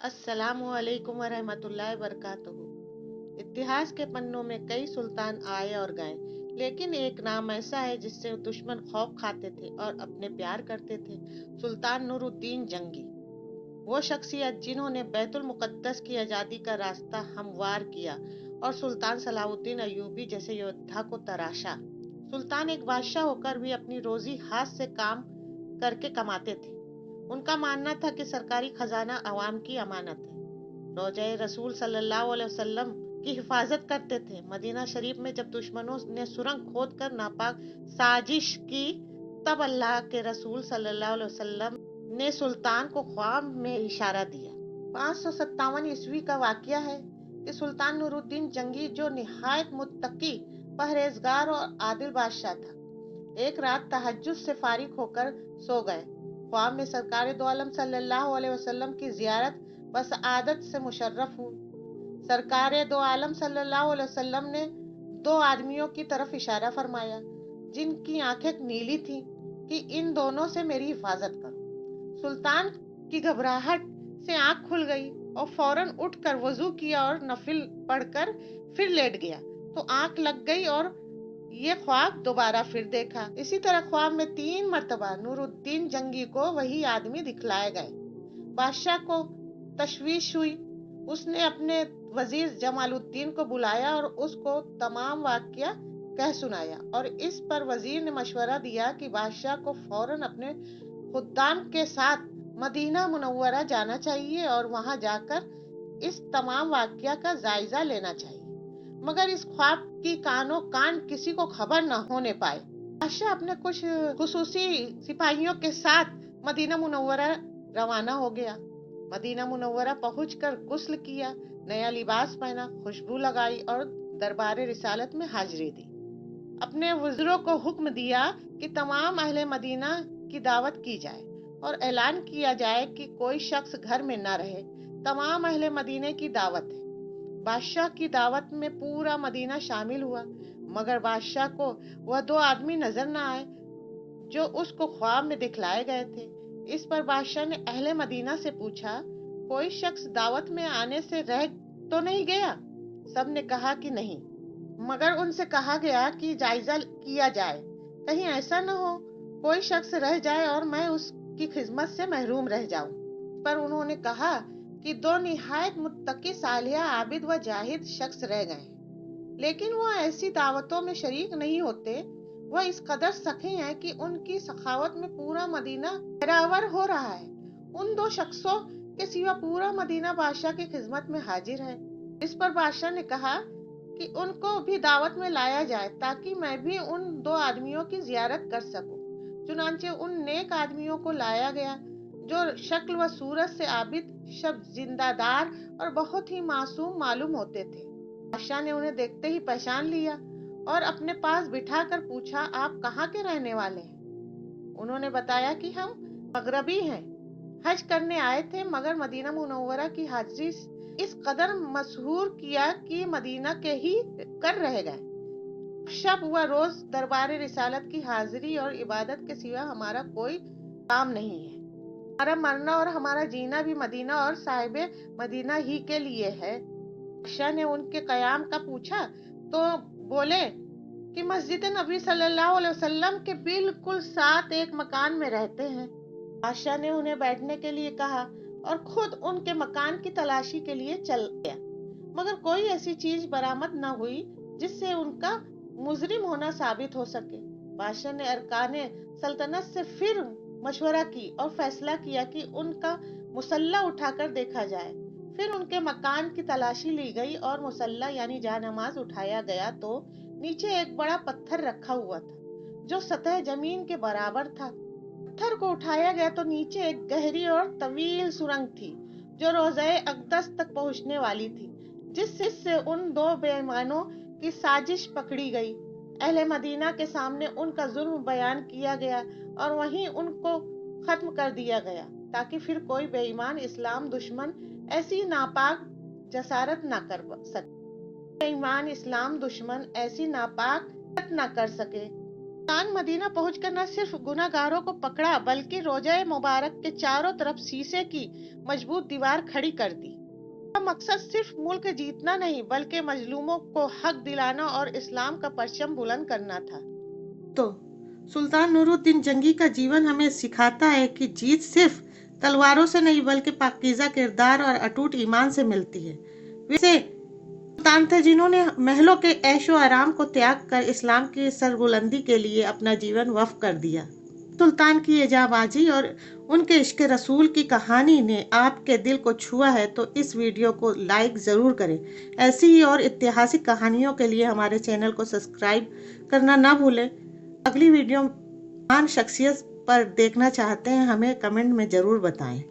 अस्सलामु अलैकुम वरहमतुल्लाहि वबरकातुहू। इतिहास के पन्नों में कई सुल्तान आए और गए, लेकिन एक नाम ऐसा है जिससे दुश्मन खौफ खाते थे और अपने प्यार करते थे। सुल्तान नूरुद्दीन जंगी, वो शख्सियत जिन्होंने बैतुल मुकद्दस की आज़ादी का रास्ता हमवार किया और सुल्तान सलाहुद्दीन अयूबी जैसे योद्धा को तराशा। सुल्तान एक बादशाह होकर भी अपनी रोजी हाथ से काम करके कमाते थे। उनका मानना था कि सरकारी खजाना अवाम की अमानत है। रोज़े रसूल सल्लल्लाहु अलैहि वसल्लम की हिफाजत करते थे। मदीना शरीफ में जब दुश्मनों ने सुरंग खोद कर नापाक साजिश की, तब अल्लाह के रसूल सल्लल्लाहु अलैहि वसल्लम ने सुल्तान को ख्वाब में इशारा दिया। 557 ईस्वी का वाकया है कि सुल्तान नूरुद्दीन जंगी, जो निहायत मुत्तकी, परहेजगार और आदिल बादशाह था, एक रात तहज्जुद से फारिग होकर सो गए। ख्वाब में सरकार दो आलम सल्लल्लाहु अलैहि वसल्लम की जियारत बस आदत से मुशर्रफ हुई। सरकार दो आलम सल्लल्लाहु अलैहि वसल्लम ने दो आदमियों की तरफ इशारा फरमाया, जिनकी आंखें नीली थीं, कि इन दोनों से मेरी हिफाजत करो। सुल्तान की घबराहट से आंख खुल गई और फौरन उठकर वजू किया और नफिल पढ़कर फिर लेट गया तो आंख लग गई और ये ख्वाब दोबारा फिर देखा। इसी तरह ख्वाब में 3 मरतबा नूरुद्दीन जंगी को वही आदमी दिखलाए गए। बादशाह को तशवीश हुई। उसने अपने वजीर जमालुद्दीन को बुलाया और उसको तमाम वाकया कह सुनाया, और इस पर वजीर ने मशवरा दिया कि बादशाह को फौरन अपने खुद्दाम के साथ मदीना मुनव्वरा जाना चाहिए और वहां जाकर इस तमाम वाकया का जायजा लेना चाहिए, मगर इस ख्वाब की कानो कान किसी को खबर न होने पाए। बादशाह अपने कुछ खुसूसी सिपाहियों के साथ मदीना मुनव्वरा रवाना हो गया। मदीना मुनव्वरा पहुंचकर गुस्ल किया, नया लिबास पहना, खुशबू लगाई और दरबार रिसालत में हाजिरी दी। अपने वज़ीरों को हुक्म दिया कि तमाम अहले मदीना की दावत की जाए और ऐलान किया जाए कि कोई शख्स घर में न रहे। तमाम अहले मदीने की दावत है। बादशाह की दावत में पूरा मदीना शामिल हुआ, मगर बादशाह को वह दो आदमी नजर न आए जो उसको ख्वाब में दिखलाए गए थे। इस पर बादशाह ने अहले मदीना से पूछा, कोई शख्स दावत में आने से रह तो नहीं गया? सब ने कहा कि नहीं, मगर उनसे कहा गया कि जायजा किया जाए, कहीं ऐसा न हो कोई शख्स रह जाए और मैं उसकी खिदमत से महरूम रह जाऊं। पर उन्होंने कहा कि दो निहायत मुत्तकी, सालिहा, आबिद व जाहिद शख्स रह गए हैं, लेकिन वो ऐसी दावतों में शरीक नहीं होते। वह इस कदर सखी हैं कि उनकी सखावत में पूरा मदीना हैरावर हो रहा है। उन दो शख्सों के सिवा पूरा मदीना बादशाह की खिदमत में हाजिर है। इस पर बादशाह ने कहा कि उनको भी दावत में लाया जाए ताकि मैं भी उन दो आदमियों की जियारत कर सकूं। चुनांचे उन नेक आदमियों को लाया गया जो शक्ल व सूरत से आबिद, शब जिंदादार और बहुत ही मासूम मालूम होते थे। बादशाह ने उन्हें देखते ही पहचान लिया और अपने पास बिठाकर पूछा, आप कहाँ के रहने वाले हैं? उन्होंने बताया कि हम मगरबी हैं, हज करने आए थे, मगर मदीना मुनव्वरा की हाजिरी इस कदर मशहूर किया कि मदीना के ही कर रह गए। शब व रोज दरबार रिसालत की हाजिरी और इबादत के सिवा हमारा कोई काम नहीं है। हमारा मरना और हमारा जीना भी मदीना और साहिबे मदीना ही के लिए है। बादशाह ने उनके कयाम का पूछा तो बोले कि मस्जिद नबी सल्लल्लाहु अलैहि वसल्लम के बिल्कुल साथ एक मकान में रहते हैं। बादशाह ने उन्हें बैठने के लिए कहा और खुद उनके मकान की तलाशी के लिए चल गया, मगर कोई ऐसी चीज बरामद न हुई जिससे उनका मुजरिम होना साबित हो सके। बादशाह ने अरकाने सल्तनत से फिर मशवरा की और फैसला किया कि उनका मुसल्ला उठाकर देखा जाए। फिर उनके मकान की तलाशी ली गई और मुसल्ला यानी जानमाज उठाया गया तो नीचे एक बड़ा पत्थर रखा हुआ था जो सतह जमीन के बराबर था। पत्थर को उठाया गया तो नीचे एक गहरी और तवील सुरंग थी जो रोज़े अक़दस तक पहुंचने वाली थी, जिससे उन दो बेईमानों की साजिश पकड़ी गई। अहले मदीना के सामने उनका जुल्म बयान किया गया और वहीं उनको खत्म कर दिया गया ताकि फिर कोई बेईमान इस्लाम दुश्मन ऐसी नापाक जसारत न कर सके। बेईमान इस्लाम दुश्मन ऐसी नापाक न कर सके। सुल्तान मदीना पहुंचकर न सिर्फ गुनाहगारों को पकड़ा बल्कि रोज़े मुबारक के चारों तरफ शीशे की मजबूत दीवार खड़ी कर दी। का मकसद सिर्फ मुल्क जीतना नहीं बल्कि मजलूमों को हक दिलाना और इस्लाम का परचम बुलंद करना था। तो सुल्तान नूरुद्दीन जंगी का जीवन हमें सिखाता है कि जीत सिर्फ तलवारों से नहीं बल्कि पाकीज़ा किरदार और अटूट ईमान से मिलती है। वैसे सुल्तान थे जिन्होंने महलों के ऐशो आराम को त्याग कर इस्लाम की सरबुलंदी के लिए अपना जीवन वक्फ कर दिया। सुल्तान की ये जाबाजी और उनके इश्क रसूल की कहानी ने आपके दिल को छुआ है तो इस वीडियो को लाइक ज़रूर करें। ऐसी ही और ऐतिहासिक कहानियों के लिए हमारे चैनल को सब्सक्राइब करना ना भूलें। अगली वीडियो महान शख्सियत पर देखना चाहते हैं हमें कमेंट में ज़रूर बताएं।